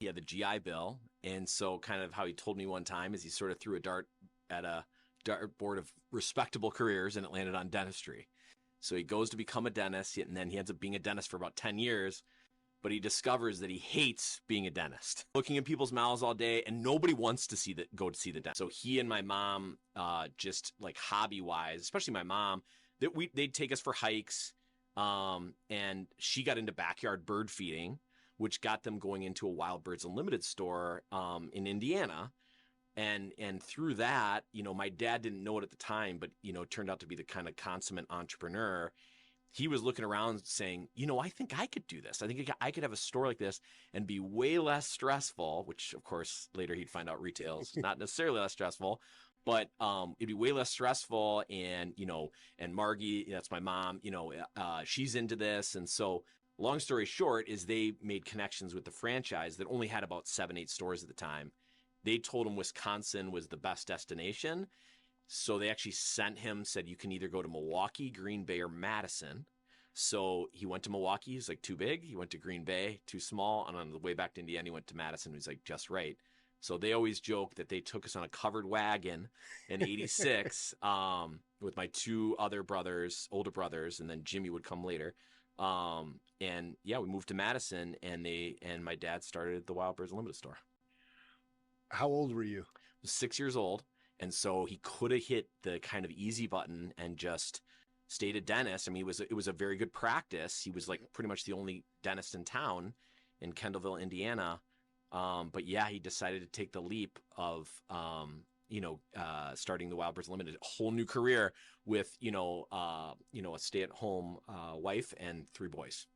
He had the GI Bill, and so kind of how he told me one time is he sort of threw a dart at a dartboard of respectable careers, and it landed on dentistry. So he goes to become a dentist, and then he ends up being a dentist for about 10 years. But he discovers that he hates being a dentist, looking in people's mouths all day, and nobody wants to go to see the dentist. So he and my mom, just like hobby wise, especially my mom, they'd take us for hikes, and she got into backyard bird feeding, which got them going into a Wild Birds Unlimited store in Indiana. And through that, my dad didn't know it at the time, but it turned out to be the kind of consummate entrepreneur. He was looking around saying, I think I could do this. I think I could have a store like this and be way less stressful, which of course later he'd find out retail's not necessarily less stressful, but it'd be way less stressful. And Margie, that's my mom, she's into this. And so long story short is they made connections with the franchise that only had about 7, 8 stores at the time. They told him Wisconsin was the best destination. So they actually sent him, said, you can either go to Milwaukee, Green Bay, or Madison. So he went to Milwaukee. He's like, too big. He went to Green Bay, too small. And on the way back to Indiana, he went to Madison. He's like, just right. So they always joke that they took us on a covered wagon in 86 with my two other brothers, older brothers, and then Jimmy would come later. And yeah, we moved to Madison, and my dad started the Wild Birds Unlimited store. How old were you? I was 6 years old. And so he could have hit the kind of easy button and just stayed a dentist. I mean, it was a very good practice. He was like pretty much the only dentist in town in Kendallville, Indiana. But yeah, he decided to take the leap of, starting the Wild Birds Limited, a whole new career with, a stay-at-home wife and 3 boys.